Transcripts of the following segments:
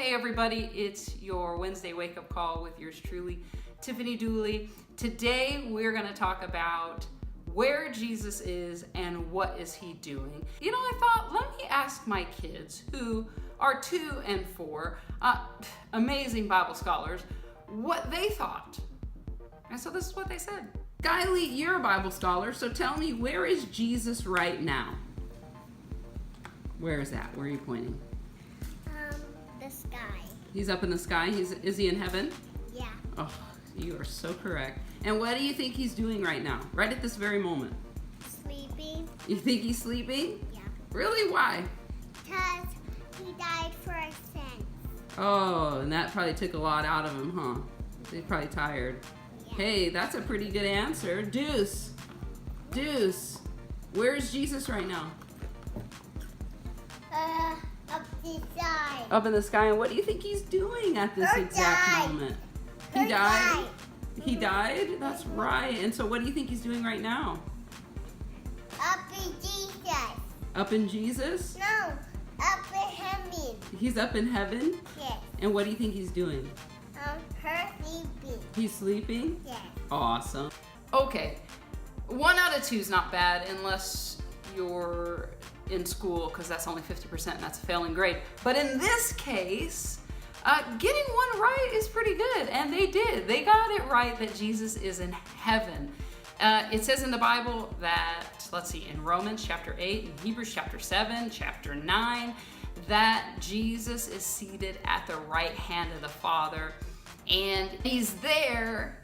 Hey everybody, it's your Wednesday wake-up call with yours truly, Tiffany Dooley. Today we're going to talk about where Jesus is and what is he doing. You know, I thought, let me ask my kids, who are 2 and 4, amazing Bible scholars, what they thought. And so this is what they said. Kylie, you're a Bible scholar, so tell me, where is Jesus right now? Where is that? Where are you pointing? The sky. He's up in the sky. Is he in heaven? Yeah. Oh, you are so correct. And what do you think he's doing right now? Right at this very moment? Sleeping. You think he's sleeping? Yeah. Really? Why? Because he died for our sins. Oh, and that probably took a lot out of him, huh? He's probably tired. Yeah. Hey, that's a pretty good answer. Deuce, where's Jesus right now? Up the side. Up in the sky. And what do you think he's doing at this exact moment? He died? He died? That's right. And so what do you think he's doing right now? Up in Jesus. Up in Jesus? No, up in heaven. He's up in heaven? Yes. And what do you think he's doing? Her sleeping. He's sleeping? Yes. Awesome. Okay, 1 out of 2 is not bad unless you're in school, because that's only 50% and that's a failing grade. But in this case, getting one right is pretty good, and they did. They got it right that Jesus is in heaven. It says in the Bible that, let's see, in Romans chapter 8, in Hebrews chapter 7, chapter 9, that Jesus is seated at the right hand of the Father, and he's there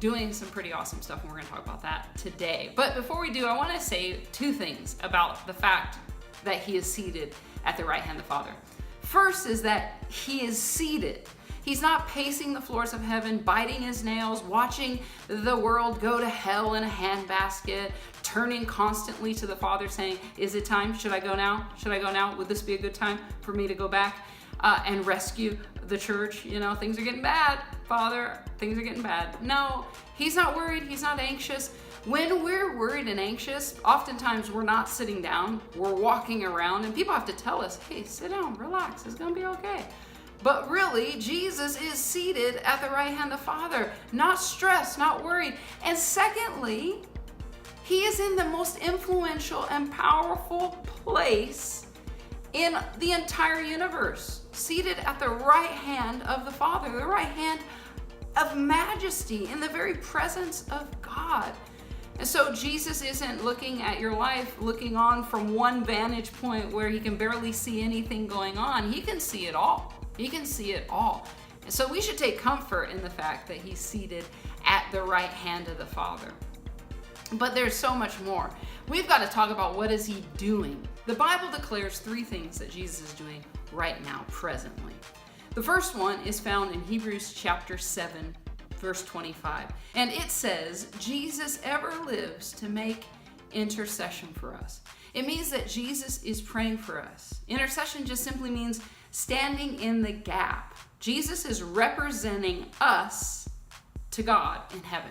doing some pretty awesome stuff, and we're going to talk about that today. But before we do, I want to say 2 things about the fact that he is seated at the right hand of the Father. First is that he is seated. He's not pacing the floors of heaven, biting his nails, watching the world go to hell in a handbasket, turning constantly to the Father saying, is it time? Should I go now? Should I go now? Would this be a good time for me to go back and rescue the church? You know, things are getting bad, Father. Things are getting bad. No, he's not worried. He's not anxious. When we're worried and anxious, oftentimes we're not sitting down. We're walking around, and people have to tell us, hey, sit down, relax. It's going to be okay. But really, Jesus is seated at the right hand of the Father, not stressed, not worried. And secondly, he is in the most influential and powerful place in the entire universe, seated at the right hand of the Father, the right hand of majesty, in the very presence of God. And so Jesus isn't looking at your life, looking on from one vantage point where he can barely see anything going on. He can see it all. He can see it all. And so we should take comfort in the fact that he's seated at the right hand of the Father. But there's so much more. We've got to talk about, what is he doing? The Bible declares 3 things that Jesus is doing right now, presently. The first one is found in Hebrews chapter 7, verse 25. And it says, Jesus ever lives to make intercession for us. It means that Jesus is praying for us. Intercession just simply means standing in the gap. Jesus is representing us to God in heaven.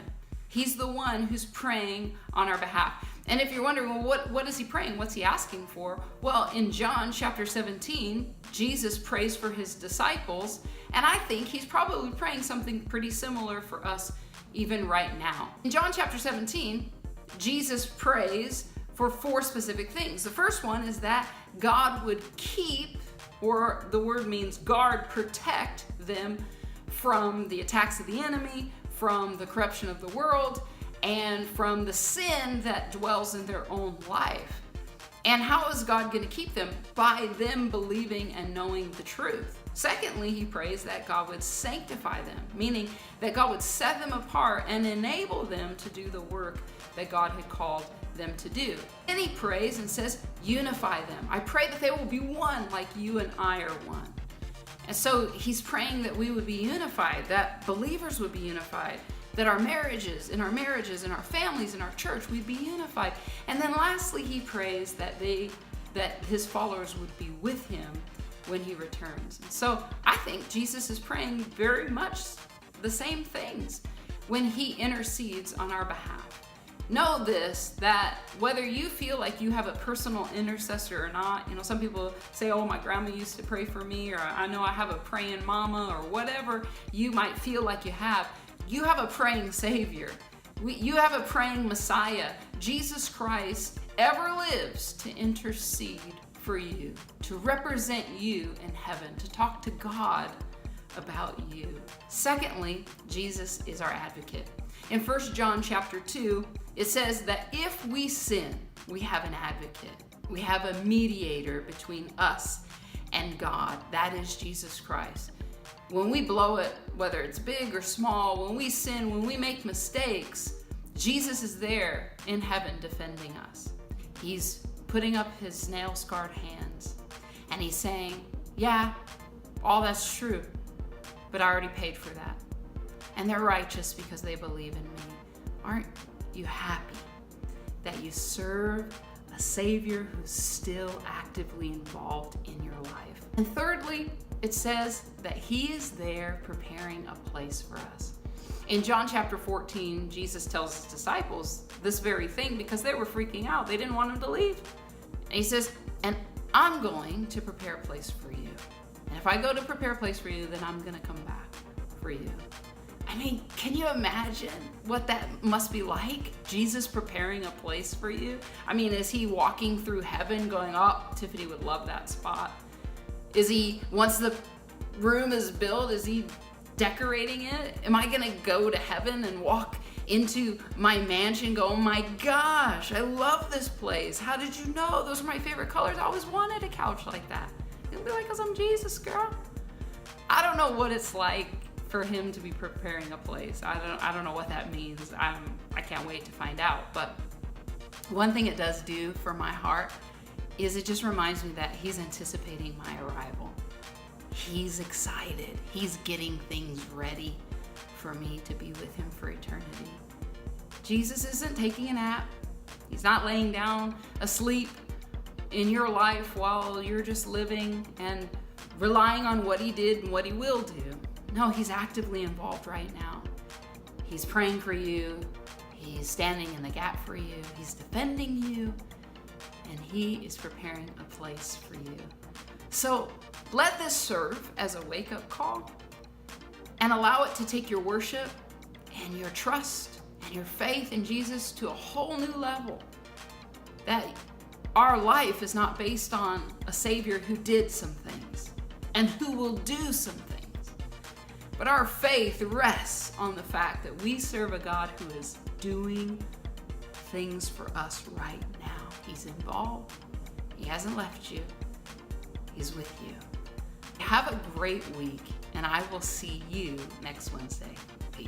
He's the one who's praying on our behalf. And if you're wondering, well, what is he praying? What's he asking for? Well, in John chapter 17, Jesus prays for his disciples, and I think he's probably praying something pretty similar for us even right now. In John chapter 17, Jesus prays for 4 specific things. The first one is that God would keep, or the word means guard, protect them from the attacks of the enemy, from the corruption of the world, and from the sin that dwells in their own life. And how is God going to keep them? By them believing and knowing the truth. Secondly, he prays that God would sanctify them, meaning that God would set them apart and enable them to do the work that God had called them to do. And he prays and says, unify them. I pray that they will be one like you and I are one. And so he's praying that we would be unified, that believers would be unified, that our marriages, in our families, in our church, we'd be unified. And then lastly, he prays that his followers would be with him when he returns. And so I think Jesus is praying very much the same things when he intercedes on our behalf. know this, that whether you feel like you have a personal intercessor or not, some people say, oh, my grandma used to pray for me, or I know I have a praying mama, or whatever you might feel like you have a praying Savior. You have a praying Messiah. Jesus Christ ever lives to intercede for you, to represent you in heaven, to talk to God about you. Secondly, Jesus is our advocate. In 1 John chapter 2, it says that if we sin, we have an advocate. We have a mediator between us and God. That is Jesus Christ. When we blow it, whether it's big or small, when we sin, when we make mistakes, Jesus is there in heaven defending us. He's putting up his nail-scarred hands and he's saying, yeah, all that's true, but I already paid for that. And they're righteous because they believe in me. Aren't you happy that you serve a Savior who's still actively involved in your life? And thirdly, it says that he is there preparing a place for us. In John chapter 14, Jesus tells his disciples this very thing because they were freaking out. They didn't want him to leave. And he says, and I'm going to prepare a place for you. And if I go to prepare a place for you, then I'm going to come back for you. I mean, can you imagine what that must be like? Jesus preparing a place for you? I mean, is he walking through heaven going, oh, Tiffany would love that spot? Is he, once the room is built, is he decorating it? Am I gonna go to heaven and walk into my mansion, go, oh my gosh, I love this place. How did you know? Those are my favorite colors. I always wanted a couch like that. You'll be like, because I'm Jesus, girl. I don't know what it's like for him to be preparing a place. I don't know what that means. I can't wait to find out. But one thing it does do for my heart is it just reminds me that he's anticipating my arrival. He's excited. He's getting things ready for me to be with him for eternity. Jesus isn't taking a nap. He's not laying down asleep in your life while you're just living and relying on what he did and what he will do. No, he's actively involved right now. He's praying for you. He's standing in the gap for you. He's defending you. And he is preparing a place for you. So let this serve as a wake-up call and allow it to take your worship and your trust and your faith in Jesus to a whole new level. That our life is not based on a Savior who did some things and who will do some things. But our faith rests on the fact that we serve a God who is doing things for us right now. He's involved. He hasn't left you. He's with you. Have a great week, and I will see you next Wednesday. Peace.